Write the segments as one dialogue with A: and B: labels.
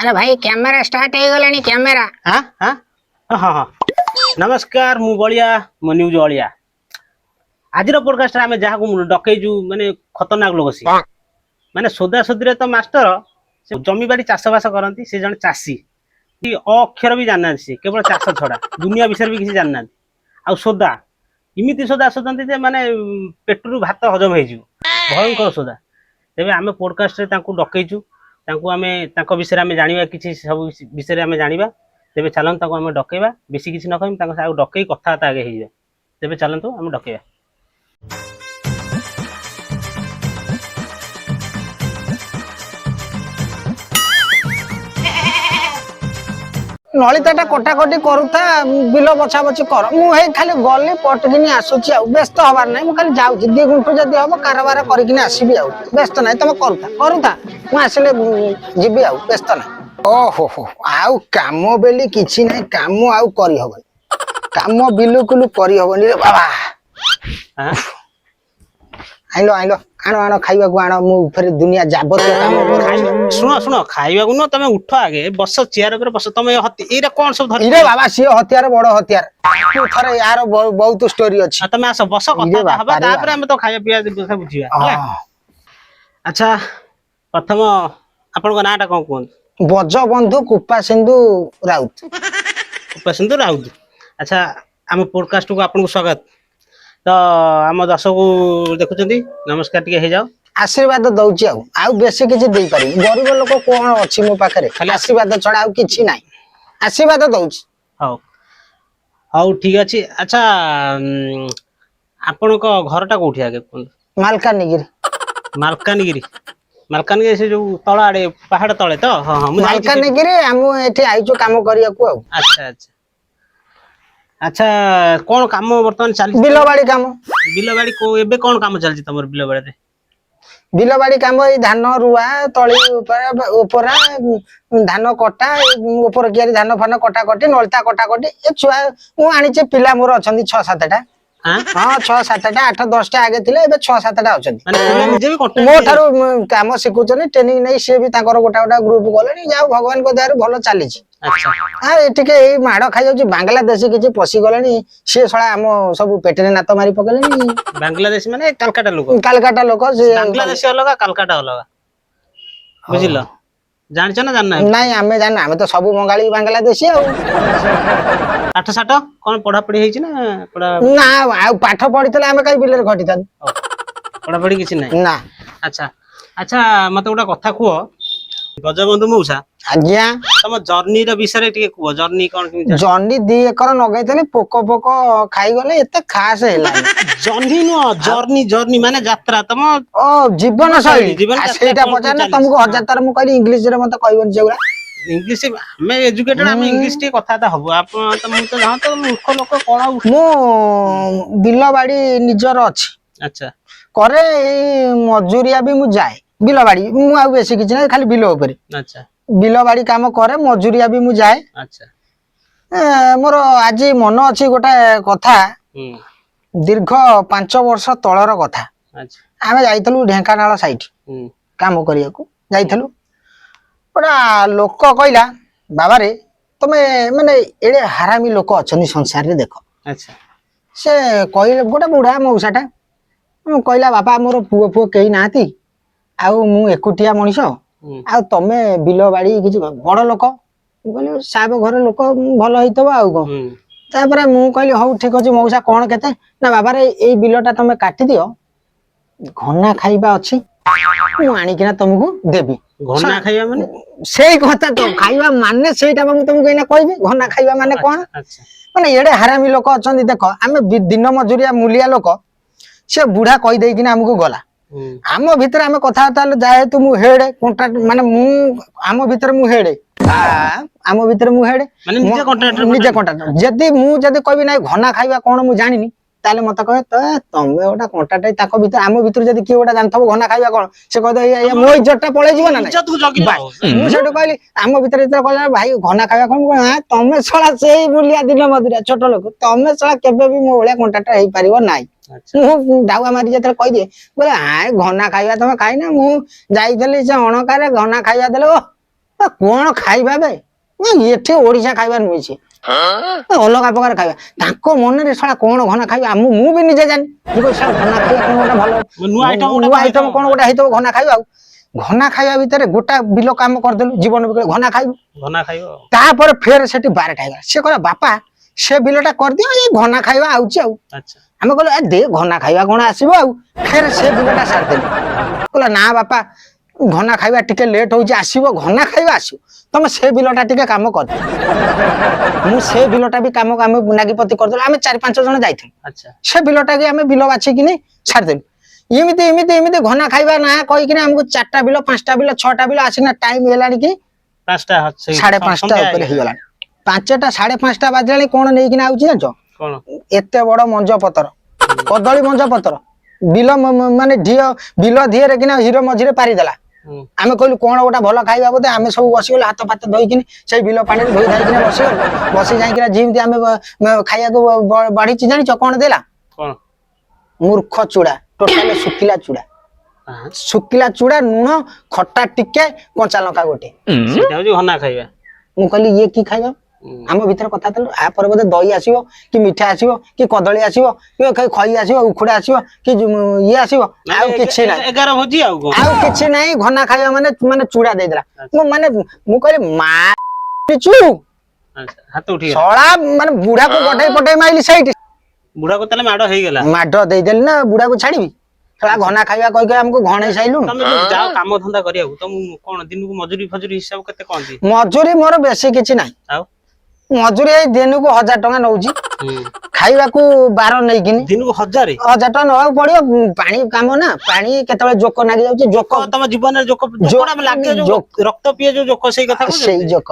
A: अरे भाई camera start हो गलानी कैमरा।
B: हाँ हाँ हाँ हाँ नमस्कार मु बलिया मो न्यूज अलिया आज पॉडकास्ट आम जहाँ को डकईजु माने खतरनाक लोग सी माने सोदा सोदी तो मास्टर से जमी बाड़ी चाष बास करती से जन चाषी अक्षर भी जानना सी केवल चाष छड़ा दुनिया विषय भी किसी जानना आ सोदा इमिति सोदा आसुचंती जे माने पेटरू भात हजम हो भयंकर सोदा तेबे आमे पॉडकास्ट रे तांको डकईचु तांको आमे तांको विषय आमे जानिबा किछि सब विषय आमे जानिबा तेबे चलन तांको आमे डकईबा बेसी किछि न कहिम तांको साउ डकई कथा आगे हेइबा तेबे चलंतु आमे डकईबा
A: नलिताटा कटाकटी करूता बिल बछा बछी कर मु हे खाली गली पटकिनी आसुची आ व्यस्त हबार नै मु खाली जाउची 2 घंटा जदी हबो कारबार करिकिनी आसीबी आ व्यस्त नै तम करूता मु आसिले जिबी आ व्यस्त नै ओहो हो आउ काम बेली किछि नै काम आउ करि हबन काम बिलकुल करि हबनी रे बाबा
B: हां
A: आइलो आइलो आनो आनो खाइबा को आनो मु फेर दुनिया जाबत काम कर
B: सुनो सुनो खाइबा को न तमे उठ आगे बस चेयर ऊपर बस तमे एरा कोन सब धरि
A: रे बाबा सी हथियार बड़ हथियार तू थरे यार बहुत स्टोरी अछि
B: तमे आस बस कथा हबा तापर हम तो खाइबा पिया बुझा बुझिबा अच्छा प्रथम आपन को नाटा कोन कोन
A: बज बंधु कुपा सिंधु राउत
B: पसंद राउत अच्छा हम पॉडकास्ट को आपन को स्वागत तो आम दर्शक को देखुचंती नमस्कार टिके हे जाओ
A: आशीर्वाद दउची आउ बेसी किछि देई पारि गरीब लोक कोन अछि मो पाखरे खाली आशीर्वाद छडा आउ किछि नाही आशीर्वाद दउची
B: हाउ हाउ ठीक अछि अच्छा आपन को घरटा कोठी आगे कोन
A: मालकानगिरी
B: मालकानगिरी मालकानगिरी से जो तळ आडे पहाड़ तळे तो हां हां
A: मालकानगिरी हम एठी आइचो काम करिया को आउ
B: अच्छा अच्छा अच्छा कोन काम वर्तमान चली
A: बिलबाड़ी काम
B: बिलबाड़ी को एबे कोन काम चलछि तमर बिलबाड़ी रे
A: बिलबाड़ी काम ए धान रुआ तळी ऊपरा धान कटा ऊपर कियारी धान फान कटा कटी नलता कटा कटी ए छुआ मु आनी छे पिला मोर अछंती 6-7 टा हां 6-7 टा 8-10 टा आगे थिले एबे 6-7 टा अछंती
B: माने पिला निजे भी कटा
A: मो थारो काम सिकुचनी ट्रेनिंग नै से भी ताकर गोटा गोटा ग्रुप गलेनी जाऊ भगवान को दयार भलो चाली छी
B: अच्छा
A: हां एटिके ए माडो खाइ जाउची बांग्लादेशी किछि पसी गलेनी से छळा हम सब पेटरे नात मारी पकलेनी
B: बांग्लादेश माने कलकत्ता लोक
A: से
B: बांग्लादेश अलग कलकत्ता अलग बुझिलो जान छ ना जानना
A: नहीं हमें जाना हमें तो सब बंगाली बांग्लादेशी आ
B: पाठ साठ कोन पढा पढी हेछि ना पढा
A: ना आ पाठ पढितले हमें काई बिलर घटी था
B: पढा पढी किछि नहीं
A: ना
B: अच्छा अच्छा मते गोटा कथा कुओ गजबंधु मौसा
A: आज्ञा
B: तम जर्नी र विषय टिके कुओ जर्नी कोन
A: जर्नी 2 एकर नगैतले पोको पोको खाई गले एते खास हैला
B: जर्नी नो जर्नी जर्नी माने यात्रा तम
A: ओ जीवन शैली सेटा पचा ना तुमको हजार तार मु कहली इंग्लिश रे मते कहबन जेउरा
B: इंग्लिश हमें एजुकेटेड हमें इंग्लिश टे कथा ता हबो आप तुम तो जान तो मूर्ख लोक कोन
A: मु बिलबाड़ी निजर अछि
B: अच्छा
A: करे मजूरिया भी मु जाए बिलबाड़ी मु आ बेसी किछ ना खाली बिलो ऊपर
B: अच्छा
A: बिलबाड़ी काम करे मजूरिया भी मु जाए
B: अच्छा
A: मोर आज मन अछि गोटा कथा दीर्घ 5 वर्ष तळर कथा
B: अच्छा
A: आमे जाइतलु ढेंकानाळ साइट काम करिया को जाइतलु ओडा लोक कहला बाबा रे तमे माने एडे हरामी लोक अछनी संसार रे देखो
B: अच्छा
A: से कहले गोटा बुढा मौसाटा कहला बाबा मोर पुओ पुओ केही नाती आउ मु एकुटिया मनिष आ तमे बिलो बाड़ी किछ बड़ लोक कहले साब घर लोक भलो हितबो आउ को तापर मु कहली हौ ठीक अछि मौसा कोन केते ना बाबा रे एई बिलोटा तमे काटी दियो घना खाइबा अछि मु आनी किना तुमको देबी
B: घना खाइबा माने
A: सेई कथा तो खाइबा माने सेटा मु तुमको एना कहबी घना खाइबा माने कोन
B: अच्छा
A: माने एडे हरामी लोक अछंदी देखो आमे दिन मजूरिया मूलिया लोक से बुढ़ा कहि देई किना हमको गला आम भीतर आम कथा जाए तू मु हेड कॉन्ट्रैक्ट माने मु आम भीतर मु हेड आम भीतर मु हेड
B: माने निजे
A: कॉन्ट्रैक्टर जदी मु जदी कहबी नै घना खाइबा कोन मु जानिनी ताले मत कहे त तमे ओटा कॉन्ट्रैक्ट ताको भीतर आम भीतर जदी की ओटा जानथबो घना खाइबा कोन से कह दे ये मो इज्जतटा पळे जीव ना
B: इज्जत को जगी
A: मु सेटो कहली आम भीतर इतर कहला भाई घना खाइबा कोन हां तमे छळा सेही बुलिया दिन मधुरिया छोट लोक तमे छळा केबे भी मो ओळ्या कॉन्ट्रैक्ट हेई परिबो नाही मु डावा मारी जते कहि दे बोले हाय घना खाइबा तमे खाइ ना मु जाइतली से अणकारे घना खाइबा देले ओ କଣ ଖାଇବା ବେ ଏଠି ଓଡିଶା ଖାଇବା ନୁହେଁ ସେ ଅଲଗା ପ୍ରକାର ଖାଇବା ତାଙ୍କ ମନରେ ଶଳା କଣ ଘନା ଖାଇବା ମୁଁ ବି ନିଜେ ଜାଣି ମୁଁ କହିଲି ଶଳା ଘନା ଖାଇବା କଣ ଗୋଟେ ଭଲ ନୂଆ ଆଇଟମ କଣ ଗୋଟେ ହେଇଥିବ ଘନା ଖାଇବା ଆଉ ଘନା ଖାଇବା ଭିତରେ ଗୋଟା ବିଲ କାମ କରିଦେଲୁ ଜୀବନ ଘନା ଖାଇବୁ ତାପରେ ଫେର ସେଠି 12ଟା ହେଇଗଲା ସେ କହିଲା ବାପା ସେ ବିଲଟା କରିଦିଅ ଏଇ ଘନା ଖାଇବା ଆଉଛି ଆଉ ଆମେ କହିଲୁ ଦେ ଘନା ଖାଇବା କଣ ଆସିବ ଆଉ ଫେର ସେ ବିଲଟା ସାରିଦେଲୁ କହିଲା ନା ବାପା ଘନା ଖାଇବା ଟିକେ ଲେଟ୍ ହଉଛି ଆସିବ ଘନା ଖାଇବା ଆସିବ ତମେ ସେ ବିଲଟା ଟିକେ କାମ କରିଦିଅ ମୁଁ ସେ ବିଲଟା ବି କାମ ଆମେ ନାଗିପତି କରିଦେଲୁ ଆମେ 4-5 ଜଣ ଯାଇଥିଲୁ ସେ ବିଲଟା ବି ଆମେ ବିଲ ବାଛିକିନି ଛାଡିଦେଲୁ ଏମିତି ଏମିତି ଏମିତି ଘନା ଖାଇବା ନା କହିକିନା ଆମକୁ 4ଟା ବିଲ 5ଟା ବିଲ 6ଟା ବିଲ ଆସିନା ଟାଇମ ହେଲାଣି କି 5:30 ଉପରେ ହେଇଗଲାଣି 5ଟା 5:30 ବାଜିଲାଣି କଣ ନେଇକିନା ଆଉଛି ଜାଣିଛ ଏତେ ବଡ ମଞ୍ଜ ପତ୍ର କଦଳୀ ମଞ୍ଜ ପତ୍ର ବିଲ ମାନେ ବିଲ ଧିଏରେ କିନା ହିର ମଝିରେ ପାରିଦେଲା ଆମେ କହିଲୁ କଣ ଗୋଟେ ଭଲ ଖାଇବା ବୋଧେ ଆମେ ସବୁ ବସିଗଲୁ ହାତ ଫାତ ଧୋଇକିନି ସେଇ ବିଲ ପାଣିରେ ଧୋଇ ଧାଇକିନା ବସିଗଲୁ ବସି ଯାଇକିନା ଯେମିତି ଆମେ ଖାଇବାକୁ ବଢିଛି ଜାଣିଛ କଣ ଦେଲା ମୂର୍ଖ ଚୁଡା ଟୋଟାଲି ଶୁଖିଲା ଚୁଡା ଲୁଣ ଖଟା ଟିକେ କଞ୍ଚା ଲଙ୍କା ଗୋଟେ ମୁଁ କହିଲି ଇଏ କି ଖାଇବା ଆମ ଭିତରେ କଥା ଆ ପରେ ବୋଧେ ଦହି ଆସିବ କି ମିଠା ଆସିବ କି କଦଳୀ ଆସିବ କି ଖଇ ଆସିବ ଉଖୁଡା ଆସିବ କି ଇଏ ଆସିବ ଆଉ କିଛି ନାହିଁ ଆଉ କିଛି ନାହିଁ ଘନା ଖାଇବା ମାନେ ଚୁଡା ଦେଇଦେଲା ମୁଁ କହିଲି ଶଳା ମାନେ ବୁଢାକୁ ପଟେଇ ମାଇଲି ସେଇଠି
B: ବୁଢାକୁ ତାହେଲେ
A: ମାଡ ଦେଇଦେଲି ନା ବୁଢାକୁ ଛାଡିବି ଘନା ଖାଇବା କହିକି ଆମକୁ ଘଣେଇ ସାଇଲୁ
B: ଯାଅ କାମ ଧନ୍ଦା କରିବାକୁ ତମକୁ କଣ ଦିନକୁ ମଜୁରୀ ହିସାବ କେତେ କଣ
A: ମଜୁରୀ ମୋର ବେଶୀ କିଛି ନାହିଁ ମଜୁରୀ ଏଇ ଦିନକୁ 1000 ଟଙ୍କା ନଉଛି ଖାଇବାକୁ 12 ନେଇକିନି
B: ଦିନକୁ 1000
A: ଟଙ୍କା ନବାକୁ ପଡିବ ପାଣି କାମ ନା ପାଣି କେତେବେଳେ ଜୋକ ଲାଗି ଯାଉଛି ଜୋକ
B: ତମ ଜୀବନରେ ରକ୍ତ ପିଏ ଯୋଉ ଜୋକ ସେଇ କଥା
A: ସେଇ ଜୋକ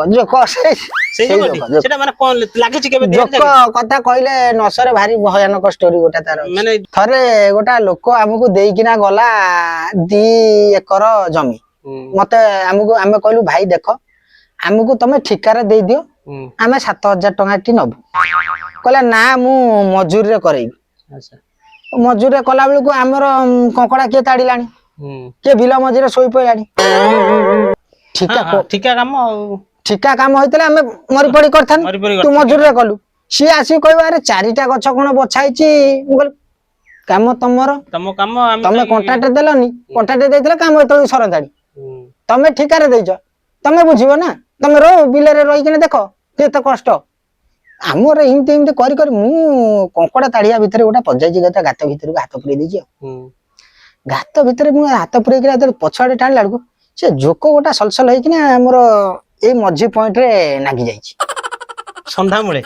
A: କଥା କହିଲେ ନସରେ ଭାରି ଭୟାନକ ଷ୍ଟୋରି ଗୋଟେ ତାର ମାନେ ଥରେ ଗୋଟା ଲୋକ ଆମକୁ ଦେଇକିନା ଗଲା 2 ଏକର ଜମି ମତେ ଆମେ କହିଲୁ ଭାଇ ଦେଖ ଆମକୁ ତମେ ଠିକାରେ ଦେଇଦିଅ ଆମେ 7000 ଟଙ୍କା ଟି ନବୁ କହିଲା ନା ମୁଁ ମଜୁରୀରେ କରେଇବି ମଜୁରୀରେ କଲା ବେଳକୁ ଆମର କଙ୍କଡା କିଏ ତାଡିଲାଣି କିଏ ବିଲ ମଝିରେ ଶୋଇ ପଇଲାଣି ଠିକା କାମ ହେଇଥିଲା ଆମେ ମରି ପଡି କରିଥାନ୍ତୁ ତୁ ମଜୁରୀରେ କଲୁ ସିଏ ଆସିକି କହିବ ଆରେ 4ଟା ଗଛ କଣ ବଛା ହେଇଛି ମୁଁ କହିଲି କାମ ତମର ତମେ କଣ୍ଟ୍ରାକ୍ଟ ଦେଲନି କଣ୍ଟ୍ରାକ୍ଟ ଦେଇଥିଲେ କାମ ଏତେବେଳକୁ ସରନ୍ତାଣି ତମେ ଠିକାରେ ଦେଇଛ ତମେ ବୁଝିବ ନା ତମେ ବିଲରେ ରହିକିନା ଦେଖ କେତେ କଷ୍ଟ ଆମର ଏମିତି କରି ମୁଁ କଙ୍କଡା ତାଡିଆ ଭିତରେ ଗୋଟେ ପଜାଇଛି ଗାତ ଭିତରକୁ ହାତ ପୁରେଇ ଦେଇଛି ଆଉ ଗାତ ଭିତରେ ମୁଁ ହାତ ପୁରେଇକିନା ପଛଆଡେ ଟାଣିଲା ବେଳକୁ ସେ ଜୋକ ଗୋଟା ସଲସଲ ହେଇକିନା ଆମର ଏଇ ମଝି ପଏଣ୍ଟରେ ନାଗି ଯାଇଛି ସନ୍ଧ୍ୟାମୂଳେ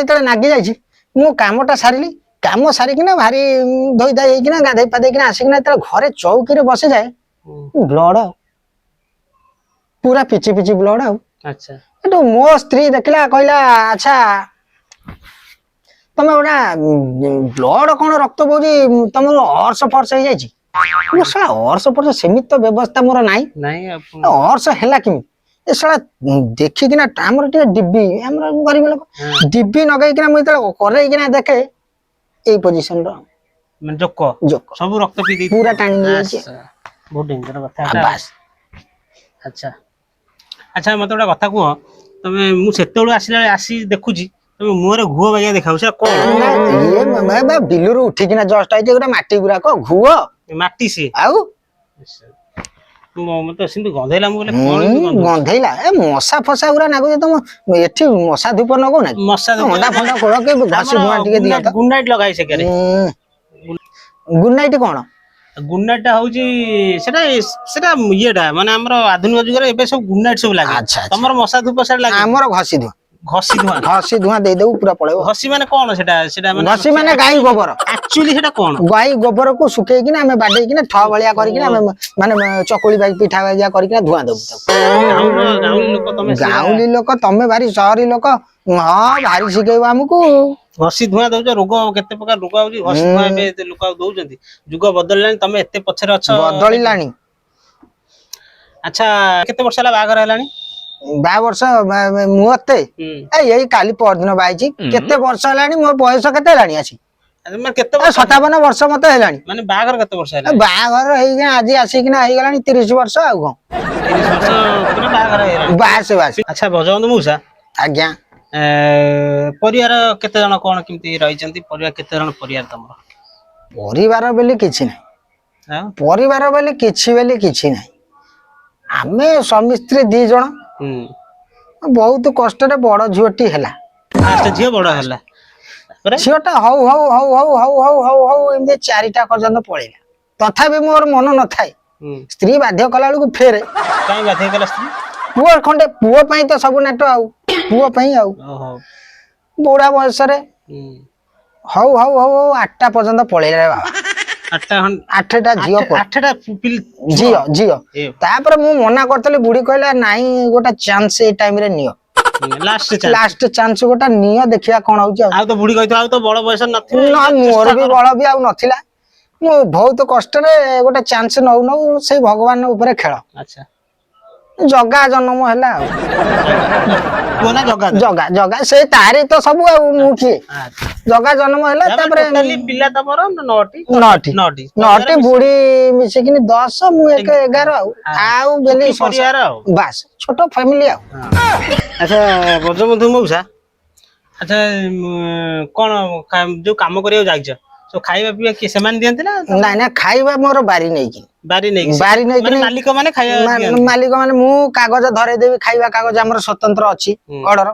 A: ଯେତେବେଳେ ନାଗି ଯାଇଛି ମୁଁ କାମଟା ସାରିଲି କାମ ସାରିକିନା ଭାରି ଧୋଇ ଧାଇ ହେଇକିନା ଗାଧେଇ ପାଧେଇକିନା ଆସିକିନା ଯେତେବେଳେ ଘରେ ଚୌକିରେ ବସିଯାଏ ବ୍ଲଡ ପୁରା ପିଚି ବ୍ଲଡ ଆଉ ଏଠୁ ମୋ ସ୍ତ୍ରୀ ଦେଖିଲା କହିଲା ଆଚ୍ଛା ତମେ ଗୋଟା ବ୍ଲଡ କଣ ରକ୍ତ ବୋହୁଛି ତମର ଅର୍ସ ଫର୍ସ ହେଇଯାଇଛି ଅର୍ସ ଫର୍ସ ସେମିତି ତ ବ୍ୟବସ୍ଥା ମୋର ନାହିଁ ଅର୍ସ ହେଲା କେମିତି ଏ ଶଳା ଦେଖିକିନା ଆମର ଟିକେ ଡିବି ଆମର ଗରିବ ଲୋକ ଡିବି ନଗେଇକିନା ମୁଁ ଯେତେବେଳେ କରେଇକିନା ଦେଖେ ଏଇ ପୋଜିସନର
B: ଜୋକ ସବୁ ରକ୍ତ ପିଇ ଦେଇଛି
A: ପୁରା ଟାଣି ନେଇଯାଇଛି
B: ବହୁତ ଡେଞ୍ଜର କଥା ଆଚ୍ଛା ଆଚ୍ଛା ମତେ ଗୋଟେ କଥା କୁହ ତମେ ମୁଁ ସେତେବେଳୁ ଆସି ଦେଖୁଛି ତମେ ମୁହଁରେ ଘୁଅ ବାଗିଆ ଦେଖାଉଛି
A: କଣ ବିଲରୁ ଉଠିକିନା ଜଷ୍ଟ ଆଇଛି ଗୋଟେ ମାଟି ଗୁରାକ ଘୁଅ
B: ମାଟି ସିଏ
A: ଆଉ
B: ମତେ ସେମିତି ଗନ୍ଧେଇଲା ମୁଁ
A: ଗନ୍ଧେଇଲା ଏ ମଶା ଫସା ଗୁରା ନାଗୁଛି ତମ ଏଠି ମଶା ଧୂପ ନଗଉନା ଅଣ୍ଡା ଫଣ୍ଡା ଖୋଳ କି ଘଷି ଧୂଆଁ ଟିକେ ଦିଅ
B: ଗୁଡ୍ ନାଇଟ୍ ଲଗାଇ ସେ
A: ଗୁଡ୍ ନାଇଟ୍ କଣ
B: ଗୁଡ୍ ନାଇଟ୍ ଟା ହଉଛି ସେଟା ଇଏଟା ମାନେ ଆମର ଆଧୁନିକ ଯୁଗରେ ଏବେ ସବୁ ଗୁଡ୍ ନାଇଟ୍ ସବୁ ଲାଗେ ତମର ମଶା ଧୂପ ସେଟା ଲାଗେ
A: ଆମର ଘଷି ଧୂଆଁ ଦେଇଦେବୁ ପୁରା ପଳେଇବ
B: ଘଷି ମାନେ କଣ ସେଟା
A: ଘଷି ମାନେ ଗାଈ ଗୋବର
B: ଆକ୍ଚୁଆଲି ସେଟା କଣ
A: ଗାଈ ଗୋବରକୁ ଶୁଖେଇକିନା ଆମେ ବାଡେଇକିନା ଠ ଭଳିଆ କରିକିନା ଆମେ ମାନେ ଚକୁଳି ପିଠା ଭଳିଆ କରିକିନା ଧୂଆଁ ଦବୁ ଗାଉଁଲି ଲୋକ ତମେ ଭାରି ସହରୀ ଲୋକ ଭାରି ଶିଖେଇବ ଆମକୁ
B: ଘଷି ଧୂଆଁ ଦଉଛ ରୋଗ କେତେ ପ୍ରକାର ରୋଗ ହଉଛି ଘଷି ଧୂଆଁ ଏବେ ଲୋକ ଦଉଛନ୍ତି ଯୁଗ ବଦଳିଲାଣି ତମେ ଏତେ ପଛରେ ଅଛ
A: ବଦଳିଲାଣି
B: ଆଚ୍ଛା କେତେ ବର୍ଷ ହେଲା ବାହାଘର ହେଲାଣି
A: ବର୍ଷ ମତେ ଏଇ କାଲି ପରଦିନ ବାହାଇଛି କେତେ ବର୍ଷ ହେଲାଣି ମୋ ବୟସ କେତେ ହେଲାଣି ଆସି
B: ମାନେ କେତେ ବର୍ଷ
A: 57 ବର୍ଷ ମତେ ହେଲାଣି।
B: ମାନେ ବାହାଘର କେତେ ବର୍ଷ ହେଲା?
A: ବାହାଘର ହେଇକିନା ଆଜି ଆସିକିନା ହେଇଗଲାଣି 30 ବର୍ଷ ଆଉ କଣ।
B: 30 ବର୍ଷ ପୁରା ବାହାଘର ହେଇଗଲାଣି।
A: ବାସ୍ ବାସ୍।
B: ଆଚ୍ଛା ଭଜବନ୍ଧୁ ମଉସା,
A: ଆଜ୍ଞା।
B: ପରିବାର କେତେ ଜଣ କଣ କେମିତି ରହିଛନ୍ତି? ପରିବାର କେତେ ଜଣ ପରିବାର ତମର?
A: ପରିବାର ବୋଲି କିଛି ନାହିଁ।
B: ଆଉ
A: ପରିବାର ବୋଲି କିଛି ନାହିଁ। ଆମେ ସ୍ୱାମୀ ସ୍ତ୍ରୀ 2 ଜଣ। ବହୁତ କଷ୍ଟରେ ବଡ ଝିଅଟି ହେଲା।
B: ଫାଷ୍ଟ ଝିଅ ବଡ ହେଲା, ତାପରେ
A: ଝିଅଟା ହଉ ହଉ ହଉ ହଉ ହଉ ହଉ ହଉ ହଉ ଏମିତି 4ଟା ପର୍ଯ୍ୟନ୍ତ ପଳେଇଲା। ତଥାପି ମୋର ମନ ନଥାଏ। ସ୍ତ୍ରୀ ବାଧ୍ୟ କଲା ବେଳକୁ ଫେରେ
B: କାଇଁ ବାଧ୍ୟ କଲା ସ୍ତ୍ରୀ?
A: ପୁଅ ପାଇଁ ତ ସବୁ ନାଟ ଆଉ। ପୁଅ ପାଇଁ ଆଉ
B: ଓହୋ।
A: ବୁଢା ବୟସରେ ହଉ ହଉ ହଉ ହଉ 8ଟା ପର୍ଯ୍ୟନ୍ତ ପଳେଇଲା ରେ ବାବା। 8ଟା ଝିଅ ପୁଅ।
B: 8ଟା
A: ଝିଅ। ତାପରେ ମୁଁ ମନା କରିଥିଲି, ବୁଢୀ କହିଲା ନାଇଁ ଗୋଟେ ଚାନ୍ସ ଏଇ ଟାଇମରେ ନିଅ। ଲାଷ୍ଟ ଚାନ୍ସ ଗୋଟେ ନିଅ, ଦେଖିବା କଣ ହଉଛି ଆଉ।
B: ତ ବୁଢୀ କହିଥିବ ଆଉ ତ ବଳ ବୟସ ନଥିବ।
A: ନା ମୋର ବି ବଳ ବି ଆଉ ନଥିଲା। ମୁଁ ବହୁତ କଷ୍ଟରେ ଗୋଟେ ଚାନ୍ସ ନଉ ନଉ ସେଇ ଭଗବାନ ଉପରେ ଖେଳ।
B: ଆଚ୍ଛା।
A: ଜଗା ଜନ୍ମ ହେଲା ଆଉ।
B: ପୁଅ ନା ଜଗା?
A: ଜଗା ସେଇ ତାରି ତ ସବୁ ଆଉ, ମୁଁ କିଏ? ଜଗା ଜନ୍ମ ହେଲା। ତାପରେ
B: ପିଲା ତମର 9ଟି।
A: 9ଟି ବୁଢୀ ମିଶିକିନି 10, ମୁଁ 11 ଆଉ ବେଲି
B: ପରିବାର ଆଉ।
A: ବାସ୍ ଛୋଟ ଫ୍ୟାମିଲି ଆଉ।
B: ଆଚ୍ଛା ବ୍ରଜବନ୍ଧୁ ମଉସା, ଆଚ୍ଛା କଣ ଯୋଉ କାମ କରିବାକୁ ଯାଇଛ, ଖାଇବା ପିଇବା କିଏ ସେମାନେ ଦିଅନ୍ତି ନା?
A: ନାଇଁ ଖାଇବା ମୋର ବାରି ନେଇକି
B: ମାଲିକ ମାନେ ଖାଇବା ଦିଅନ୍ତି?
A: ମାଲିକ ମାନେ, ମୁଁ କାଗଜ ଧରେଇଦେବି, ଖାଇବା କାଗଜ ଆମର ସ୍ୱତନ୍ତ୍ର ଅଛି ଅର୍ଡର।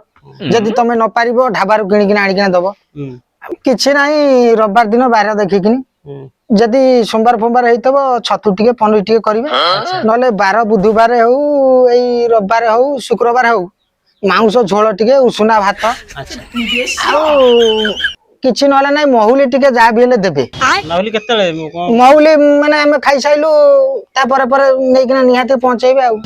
A: ଯଦି ତମେ ନ ପାରିବ ଢାବାରୁ କିଣିକିନା ଆଣିକିନା ଦବ। କିଛି ନାହିଁ, ରବିବାର ଦିନ ବାର ଦେଖିକିନି ଯଦି ସୋମବାର ଫୋମବାର ହେଇଥିବ ଛତୁ ଟିକେ ପନିର ଟିକେ କରିବେ। ନହେଲେ ବାର ବୁଧବାର ହଉ, ଏଇ ରବିବାର ହଉ, ଶୁକ୍ରବାର ହଉ ମାଉଁସ ଝୋଳ ଟିକେ, ଉଷୁନା ଭାତ। ଆଉ କିଛି ନହେଲେ ନାଇଁ, ମହୁଲି ଟିକେ ଯାହା ବି ହେଲେ ଦେବେ। ମହୁଲି ମାନେ ଆମେ ଖାଇସାଇଲୁ ତାପରେ ପରେ ନେଇକିନା ନିହାତି ପହଞ୍ଚେଇବେ ଆଉ।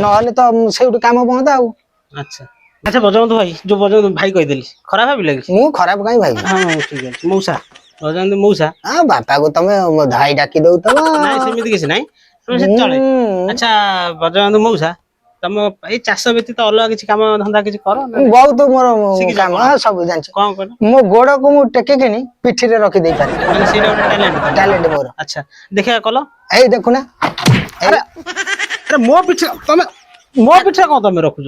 A: ନହେଲେ ତ ସେଇଠୁ କାମ ବନ୍ଦ ଆଉ।
B: ଆଚ୍ଛା ଆଚ୍ଛା ବ୍ରଜବନ୍ଧୁ ଭାଇ, ଯୋଉ ବ୍ରଜବନ୍ଧୁ ଭାଇ କହିଦେଲି, ଖରାପ ଭାବିଲେ କି?
A: ମୁଁ ଖରାପ କାଇଁ ଭାବିବି?
B: ହଁ ଠିକ ଅଛି। ମଉସା, ବ୍ରଜବନ୍ଧୁ ମଉସା,
A: ବାପାକୁ ତମେ ଧାଇ ଡାକି ଦଉଥିବ।
B: ନାଇଁ ସେମିତି କିଛି ନାଇଁ, ଚଳେ। ଆଚ୍ଛା ବ୍ରଜବନ୍ଧୁ ମଉସା, ତମ ଏଇ ଚାଷ ବ୍ୟତୀତ ଅଲଗା କିଛି କାମ ଧନ୍ଦା କିଛି କର?
A: ବହୁତ ମୋର କାମ ସବୁ ଜାଣିଛି।
B: କଣ କହିଲ?
A: ମୋ ଗୋଡକୁ ମୁଁ ଟେକିକିନି ପିଠିରେ ରଖିଦେଇ ପାରେ।
B: ସେଇଟା ଗୋଟେ
A: ଟ୍ୟାଲେଣ୍ଟ ମୋର।
B: ଆଚ୍ଛା ଦେଖିବା କଲ।
A: ଏଇ ଦେଖୁନା,
B: ଆରେ ମୋ ପିଠିରେ କଣ ତମେ ରଖୁଛ?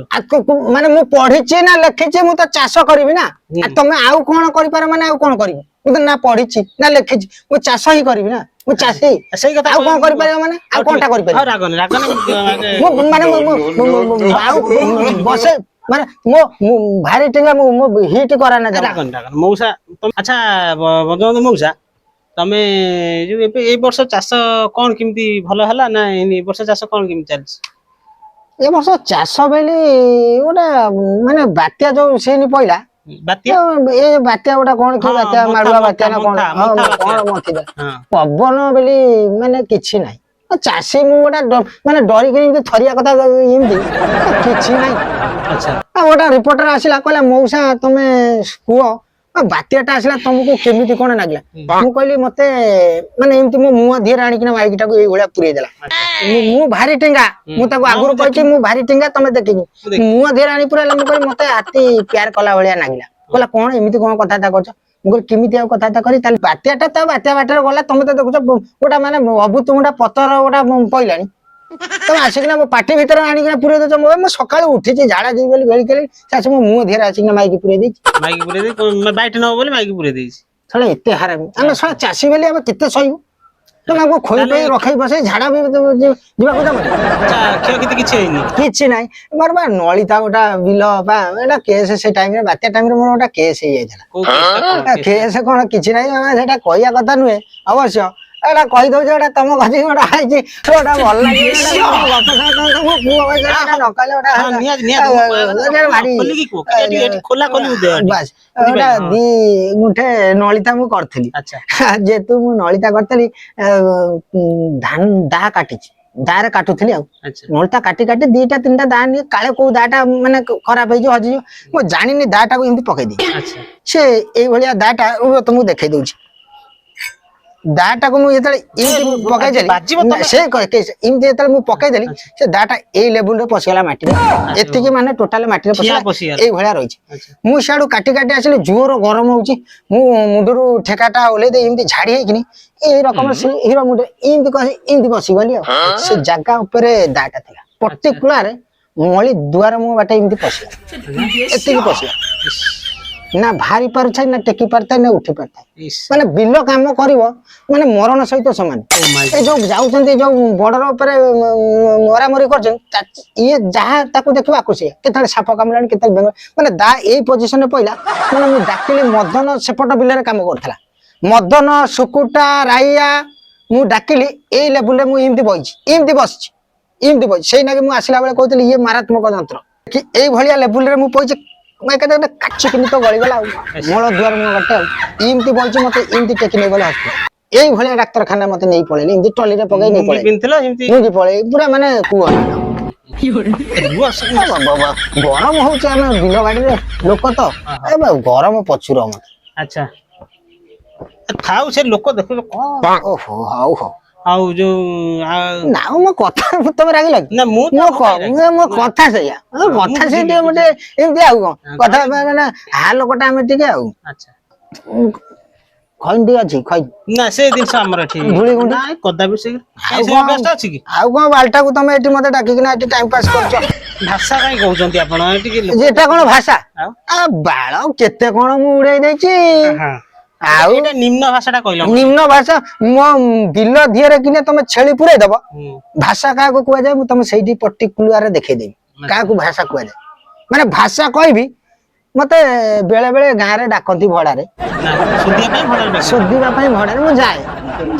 A: ମାନେ ମୁଁ ପଢିଛି ନା ଲେଖିଛି, ମୁଁ ତ ଚାଷ କରିବି ନା। ତମେ ଆଉ କଣ କରିପାର, ମାନେ ଆଉ କଣ କରିବି? ମୁଁ ତ ନା ପଢିଛି ନା ଲେଖିଛି, ମୁଁ ଚାଷ ହିଁ କରିବି ନା। ମୁଁ ଚାଷୀ।
B: ସେଇ କଥା
A: ଆଉ କଣ କରିପାରିବ, ମାନେ ଆଉ କଣଟା କରିପାରିବ? ମାନେ ଆଉ ବସେ ମାନେ ମୋ ଭାରି ଟିଙ୍ଗା, ମୁଁ ହିଟ କରା ନା
B: ମଉସା। ଆଚ୍ଛା ବ୍ରଜବନ୍ଧୁ ମଉସା, ତମେ ଯୋଉ ଏବେ ଏଇ ବର୍ଷ ଚାଷ କଣ କେମିତି ଭଲ ହେଲା ନା ଏ ବର୍ଷ ଚାଷ କଣ କେମିତି ଚାଲିଛି?
A: ଏ ବର୍ଷ ଚାଷ ବେଲି ଗୋଟେ ମାନେ ବାତ୍ୟା ଯୋଉ ସିନି ପଇଲା।
B: ବାତ୍ୟା?
A: ଏ ବାତ୍ୟା ଗୋଟେ କଣ କି ବାତ୍ୟା, ମାଡୁଆ ବାତ୍ୟା ନା କଣ? କଣ ମନ୍ଥିଲା ପବନ ବୋଲି ମାନେ କିଛି ନାହିଁ। ଚାଷୀ ମୁଁ ଗୋଟେ ମାନେ ଡରିକି ଏମିତି ଥରିଆ କଥା ଏମିତି କିଛି ନାହିଁ। ଗୋଟେ ରିପୋର୍ଟର ଆସିଲା, କହିଲା ମଉସା ତମେ କୁହ ବାତ୍ୟା ଟା ଆସିଲା ତମକୁ କେମିତି କଣ ଲାଗିଲା? ମୁଁ କହିଲି ମତେ ମାନେ ଏମିତି ମୋ ମୁହଁ ଧିହରେ ଆଣିକିନା ମାଇକି ଟାକୁ ଏଇଭଳିଆ ପୁରେଇ ଦେଲା। ମୁଁ ଭାରି ଟିଙ୍ଗା, ମୁଁ ତାକୁ ଆଗରୁ କହିଛି ମୁଁ ଭାରି ଟିଙ୍ଗା, ତମେ ଦେଖିନି। ମୁହଁ ଧିହରେ ଆଣି ପୁରେଇଲା, ମୁଁ କହିଲି ମତେ ହାତୀ ପ୍ୟାର କଲା ଭଳିଆ ଲାଗିଲା। କହିଲା କଣ ଏମିତି କଣ କଥାବାର୍ତ୍ତା କରୁଛ? ମୁଁ କହିଲି କେମିତି ଆଉ କଥାବାର୍ତ୍ତା କରି, ତାହେଲେ ବାତ୍ୟାଟା ତ ବାତ୍ୟା ବାଟରେ ଗଲା। ତମେ ତ ଦେଖୁଛ ଗୋଟା ମାନେ ଅଭୂତମୁଣ୍ଡା ପତର ଗୋଟା ପଇଲାଣି, ତମେ ଆସିକିନା ମୋ ପାଟି ଭିତରେ ଆଣିକିନା ପୁରେଇ ଦଉଛ। ମୁଁ ସକାଳୁ ଉଠିଛି ଝାଡା ଯିବି ବୋଲି ଭେଳିକେଲି, ସେ ମୋ ମୁହଁ ଧିହରେ ଆସିକିନା ମାଇକି ପୁରେଇ ଦେଇଛି।
B: ବାଇଟ ନବ ବୋଲି ମାଇକି ପୁରେଇ ଦେଇଛି।
A: ଶଳା ଏତେ ହାରାମି ଆମେ, ଶଳା ଚାଷୀ ବୋଲି ଆମେ କେତେ ସହିବୁ? ତମେ ଆମକୁ ଖୋଇ ପେଇ ରଖେଇ ବସେଇ ଝାଡା ବି ଯିବାକୁ ଦବନି?
B: କ୍ଷୟକ୍ଷତି କିଛି ହେଇନି?
A: କିଛି ନାହିଁ। ମୋର ବା ନଳିତା ଗୋଟା ବିଲ ବା ଏଟା କେସ, ସେ ଟାଇମରେ ବାତ୍ୟା ଟାଇମରେ ମୋର ଗୋଟା କେସ ହେଇଯାଇଥିଲା। କେସ କଣ କିଛି ନାହିଁ, ସେଟା କହିବା କଥା ନୁହେଁ ଅବଶ୍ୟ। ଏଟା କହିଦଉଛି, ଏଟା ତମ କତିକି ଗୋଟେ ଆଇଛି, ଗୋଟା ଭଲ ଲାଗିବ ନ କହିଲେ ବାସ୍ ଗୋଟା ଦି ଗୁଣ୍ଠେ ନଳିତା ମୁଁ କରିଥିଲି। ଯେହେତୁ ମୁଁ ନଳିତା କରିଥିଲି, ଧାନ ଦା କାଟିଛି, ଦାରେ କାଟୁଥିଲି ଆଉ। ନଳିତା କାଟି କାଟି 2ଟା 3ଟା ଦା ନିଏ, କାଳେ କୋଉ ଦାଟା ମାନେ ଖରାପ ହେଇଯିବ, ହଜିଯିବ। ମୁଁ ଜାଣିନି ଦାଟାକୁ ଏମିତି ପକେଇ ଦେଇଛି। ସେ ଏଇଭଳିଆ ଦାଟା ତମକୁ ଦେଖେଇ ଦଉଛି। ଦାଟାକୁ ମୁଁ ଯେତେବେଳେ ଏମିତି ପକେଇଦେଲି
B: ବାଜିବ ତମେ।
A: ସେ ଏମିତି ଯେତେବେଳେ ମୁଁ ପକେଇଦେଲି ସେ ଦାଟା ଏଇ ଲେବୁଲରେ ପଶିଗଲା ମାଟିରେ ଏତିକି ମାନେ ଟୋଟାଲ ମାଟିରେ
B: ଠିଆ
A: ପଶିଗଲା
B: ପଶିଗଲା।
A: ଏଇଭଳିଆ ରହିଛି
B: ଆଚ୍ଛା।
A: ମୁଁ ସିଆଡୁ କାଟି କାଟି ଆସିଲି ଜୋର ଗରମ ହଉଛି ମୁଁ ମୁଣ୍ଡରୁ ଠେକାଟା ଓହ୍ଲେଇ ଦେଇ ଏମିତି ଝାଡି ହେଇକିନି ଏଇ ରକମ ସେ ହିରୋ ମୁଣ୍ଡ ଏମିତି ବସିଗଲି ଆଉ ସେ ଜାଗା ଉପରେ ଦାଟା ଥିଲା ପର୍ଟିକୁଲାର ମଳି ଦୁଆର ମୁହଁ ବାଟେ ଏମିତି ପଶିଲା ଏତିକି ପଶିଲା ନା ଭାରି ପାରୁଥାଏ ନା ଟେକି ପାରୁଥାଏ ନା ଉଠି ପାରୁଥାଏ
B: ଇସ୍।
A: ମାନେ ବିଲ କାମ କରିବ ମାନେ ମରଣ ସହିତ ସମାନ ଏ ଯୋଉ ଯାଉଛନ୍ତି ଯୋଉ ବର୍ଡର ଉପରେ ମରାମରି କରୁଛନ୍ତି ଇଏ ଯାହା ତାକୁ ଦେଖିବ ଆକୁସିଆ କେତେବେଳେ ସାପ କାମୁଡାଣି କେତେବେଳେ ବେଙ୍ଗ ମାନେ ଦା ଏଇ ପୋଜିସନରେ ପଇଲା ମାନେ ମୁଁ ଡାକିଲି ମଦନ ସେପଟ ବିଲରେ କାମ କରୁଥିଲା ମଦନ ଶୁକୁଟା ରାଇଆ ମୁଁ ଡାକିଲି ଏଇ ଲେବୁଲରେ ମୁଁ ଏମିତି ବଇଛି ଏମିତି ବସିଛି ଏମିତି ବଇଛି ସେଇ ନାକି ମୁଁ ଆସିଲା ବେଳେ କହୁଥିଲି ଇଏ ମାରାତ୍ମକ ଯନ୍ତ୍ର କି ଏଇଭଳିଆ ଲେବୁଲରେ ମୁଁ ପଇଛି ଏକାଥରେ କାଚିକିନି ତ ଗଳିଗଲା ଆଉ ମଳ ଦୁଆର ମୁହଁ ଗୋଟେ ଆଉ ଏମିତି ବଇଛି ମତେ ଏମିତି ଟେକି ନେଇଗଲେ ହସ୍ପିଟାଲ ଏଇଭଳିଆ ଡାକ୍ତରଖାନା ମତେ ନେଇ ପଳେଇଲେ ଏମିତି ଟଲିରେ ପକେଇ ନେଇ
B: ମୁଣ୍ଡି
A: ପଳେଇଲେ
B: ପିନ୍ଧିଥିଲ ଏମିତି
A: ମୁଁ ପଳେଇ ପୁରା ମାନେ କୁହ
B: ରୁହ
A: ଗରମ ହଉଛି ଆମେ ବିଲ ବାଡିରେ ଲୋକ ତ ଗରମ ପ୍ରଚୁର ମତେ
B: ଆଚ୍ଛା ଥାଉ ସେ ଲୋକ ଦେଖିବେ କଣ
A: ଓହୋ ହଉ ହଉ
B: ଆଉ ଯୋଉ
A: ନା ମୋ କଥା ତମେ ରାଗିଲ କି
B: ନା ମୁଁ ତ
A: ମୋ କଥା ସେଇଆ କଥା ସେଇ ଟିକେ ଗୋଟେ ଏମିତି ଆଉ କଣ କଥା ମାନେ ହା ଲୋକଟା ଆମେ ଟିକେ ଆଉ
B: ଆଚ୍ଛା
A: ଖଇନି ଟିକେ ଅଛି ଖଇନି
B: ନା ସେ ଜିନିଷ ଆମର ଏଠି
A: ଧୂଳି ଗୁଣ୍ଡି
B: ନାଇଁ କଦାପି ସେ
A: ଆଉ
B: ସେ
A: କଣ
B: ଅଭ୍ୟାସ ଅଛି କି
A: ଆଉ କଣ ବାଲଟାକୁ ତମେ ଏଠି ମତେ ଡାକିକିନା ଏଠି ଟାଇମ ପାସ୍ କରୁଛ
B: ଭାଷା କାଇଁ କହୁଛନ୍ତି ଆପଣ ଟିକେ
A: ଏଟା କଣ ଭାଷା
B: ଆଉ
A: ବାଳ କେତେ କଣ ମୁଁ ଉଡେଇ ଦେଇଛି
B: ହଁ
A: ଆଉ
B: ଏଇଟା ନିମ୍ନ ଭାଷାଟା କହିଲ
A: ନିମ୍ନ ଭାଷା ମୋ ବିଲ ଧିଅରେ କିନେ ତମେ ଛେଳି ପୁରେଇ ଦବ ଭାଷା କାହାକୁ କୁହାଯାଏ ମୁଁ ତମେ ସେଇଠି ପର୍ଟିକୁଲାର ଦେଖେଇଦେବି କାହାକୁ ଭାଷା କୁହାଯାଏ ମାନେ ଭାଷା କହିବି ମତେ ବେଳେ ବେଳେ ଗାଁରେ ଡାକନ୍ତି ଭଡାରେ ଶୋଧିବା ପାଇଁ ଭଡାରେ ମୁଁ ଯାଏ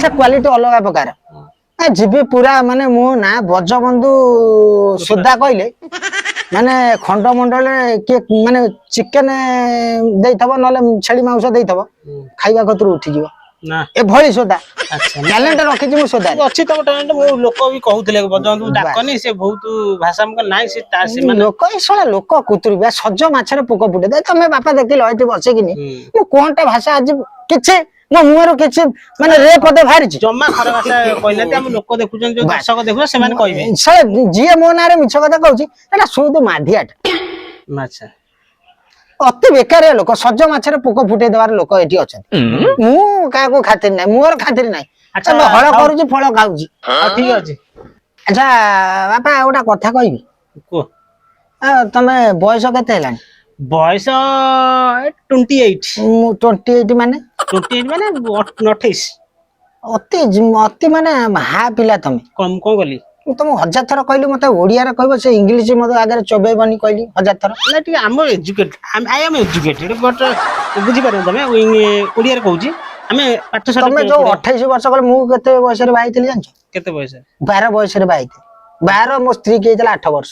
A: ସେ କ୍ୱାଲିଟି ଅଲଗା ପ୍ରକାର ଯିବି ପୁରା ମାନେ ମୋ ନା ବଜବନ୍ଧୁ ସୁଧା କହିଲେ ମାନେ ଖଣ୍ଡମଣ୍ଡଳରେ କିଏ ମାନେ ଚିକେନ ଦେଇଥବ ନହେଲେ ଛେଳି ମାଂସ ଦେଇଥବ ଖାଇବା କତରୁ ଉଠିଯିବ ଏଭଳି ସୋଦା ଟ୍ୟାଲେଣ୍ଟ ରଖିଛି ମୁଁ ସୋଦା
B: ଅଛି ତମ ଟ୍ୟାଲେଣ୍ଟ ମୁଁ ଲୋକ ବି କହୁଥିଲେ ବଜବନ୍ଧୁ ଡାକନି ସେ ବହୁତ ଭାଷା ମୁଁ ନାଇଁ ସେ ସେମାନେ
A: ଲୋକ ଏସବୁ ଲୋକ କୁତୁରିବା ସଜ ମାଛରେ ପୋକ ଫୁଟେ ତମେ ବାପା ଦେଖିଲ ଏଠି ବସିକିନି ମୁଁ କଣଟା ଭାଷା ଆଜି କିଛି ମୋ ମୁହଁରୁ କିଛି ମାନେ ରେ ପଦେ ବାହାରିଛି
B: ଜମା ଖରାପ ଭାଷା କହିନାହାନ୍ତି ଆମ ଲୋକ ଦେଖୁଛନ୍ତି ଯୋଉ ଦର୍ଶକ ଦେଖୁଛନ୍ତି ସେମାନେ କହିବେ
A: ଯିଏ ମୋ ନାଁରେ ମିଛ କଥା କହୁଛି ଏଟା ସୁଦୁ ମାଧିଆଟା
B: ଆଚ୍ଛା
A: ଅତି ବେକାରିଆ ଲୋକ ସଜ ମାଛରେ ପୋକ ଫୁଟେଇ ଦେବାର ଲୋକ ଏଠି ଅଛନ୍ତି ମୁଁ କାହାକୁ ଖାତିର ନାହିଁ ମୋର ଖାତିର ନାହିଁ ହଳ କରୁଛି ଫଳ ଖାଉଛି
B: ଠିକ ଅଛି
A: ଆଚ୍ଛା ବାପା ଆଉ ଗୋଟେ କଥା କହିବି
B: କୁହ
A: ତମେ ବୟସ କେତେ ହେଲାଣି
B: ବୟସ
A: 28 ମାନେ
B: 28 ମାନେ 28
A: ଅତି ମାନେ ମହା ପିଲା ତମେ
B: କଣ କଲି
A: ମୁଁ ତମକୁ 1000 ଥର କହିଲି ମତେ ଓଡିଆରେ କହିବ ସେ ଇଂଲିଶ ମତେ ଆଗରେ ଚୋବେଇବନି କହିଲି 1000 ଥର
B: ନା ଟିକେ ଆମ ଏଜୁକେଟେଡ ବଟ ବୁଝିପାରିବ ତମେ ଓଡିଆରେ କହୁଛି ଆମେ ପାଠ ସାଠ
A: ତମେ ଯୋଉ 28 ବର୍ଷ କଲେ ମୁଁ କେତେ ବୟସରେ ବାହା ହେଇଥିଲି ଜାଣିଛ
B: କେତେ ବୟସ
A: 12 ବୟସରେ ବାହା ହେଇଥିଲି 12 ମୋ ସ୍ତ୍ରୀ କି ହେଇଥିଲା 8 ବର୍ଷ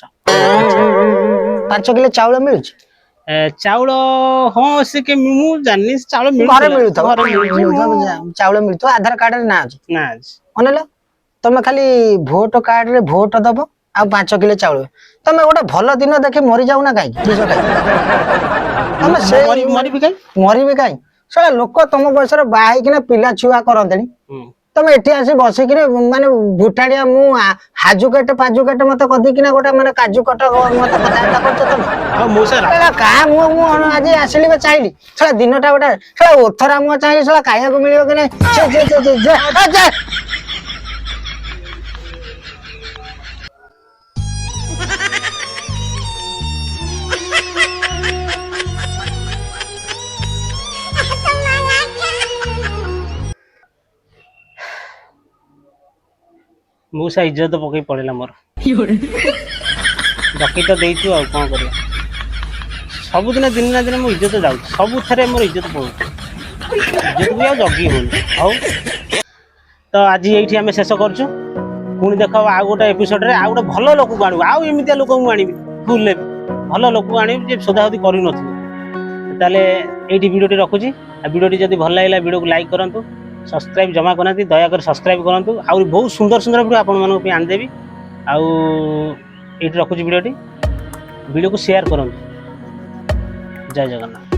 A: 5 କିଲୋ ଚାଉଳ ମିଳୁଛି
B: ଚାଉଳ ହଁ ସେ ମୁଁ ଜାଣିନି ଚାଉଳ
A: ଘରେ ମିଳୁଥିବ ଚାଉଳ ମିଳୁଥିବ ଆଧାର କାର୍ଡରେ ନାଁ ଅଛି ଅନେଇଲ ତମେ ଖାଲି ଭୋଟ କାର୍ଡରେ ଭୋଟ ଦବ ଆଉ 5 କିଲୋ ଚାଉଳ ତମେ ଗୋଟେ ଭଲ ଦିନ ଦେଖି ମରିଯାଉ ନା କାହିଁକି ତମେ ମରିବି କାହିଁ ସେଟା ଲୋକ ତମ ବୟସରେ ବାହା ହେଇକିନା ପିଲା ଛୁଆ କରନ୍ତେଣି ତମେ ଏଠି ଆସି ବସିକିରି ମାନେ ଭୁଟାଣିଆ ମୁଁ ହାଜୁକେଟ ପାଜୁକେଟ ମତେ କଦିକିନା ଗୋଟେ ମାନେ କାଜୁ କଟ ମତେ କଥାବାର୍ତ୍ତା କରୁଛ ତମେ କାହା ମୁଁ ଆଜି ଆସିଲି ବା ଚାହିଁଲି ସେଟା ଦିନଟା ଗୋଟେ ସେଟା ଓଥରା ମୁହଁ ଚାହିଁଲି ସେଟା ଖାଇବାକୁ ମିଳିବ କି ନାହିଁ
B: ମଉସା ଇଜ୍ଜତ ପକେଇ ପଳେଇଲା ମୋର ଡକେଇ ତ ଦେଇଛୁ ଆଉ କଣ କରିବା ସବୁଦିନ ଦିନେ ନା ଦିନେ ମୋ ଇଜ୍ଜତ ଯାଉଛି ସବୁଥିରେ ମୋର ଇଜ୍ଜତ ପଳଉଛି ଇଜ୍ଜତ ବି ଆଉ ଜଗି ହଉନି ହଉ ତ ଆଜି ଏଇଠି ଆମେ ଶେଷ କରୁଛୁ ପୁଣି ଦେଖ ଆଉ ଗୋଟେ ଏପିସୋଡରେ ଆଉ ଗୋଟେ ଭଲ ଲୋକକୁ ଆଣିବୁ ଆଉ ଏମିତିଆ ଲୋକଙ୍କୁ ଆଣିବି ଭୁଲରେ ଭଲ ଲୋକକୁ ଆଣିବି ଯେ ସୋଦାସୋଦି କରିନଥିବ ତାହେଲେ ଏଇଠି ଭିଡ଼ିଓଟି ରଖୁଛି ଆଉ ଭିଡ଼ିଓଟି ଯଦି ଭଲ ଲାଗିଲା ଭିଡ଼ିଓକୁ ଲାଇକ୍ କରନ୍ତୁ ସବସ୍କ୍ରାଇବ୍ ଜମା କରନ୍ତି ଦୟାକରି ସବସ୍କ୍ରାଇବ୍ କରନ୍ତୁ ଆହୁରି ବହୁତ ସୁନ୍ଦର ସୁନ୍ଦର ଭିଡ଼ିଓ ଆପଣମାନଙ୍କ ପାଇଁ ଆଣିଦେବି ଆଉ ଏଇଠି ରଖୁଛି ଭିଡ଼ିଓକୁ ସେୟାର କରନ୍ତୁ ଜୟ ଜଗନ୍ନାଥ।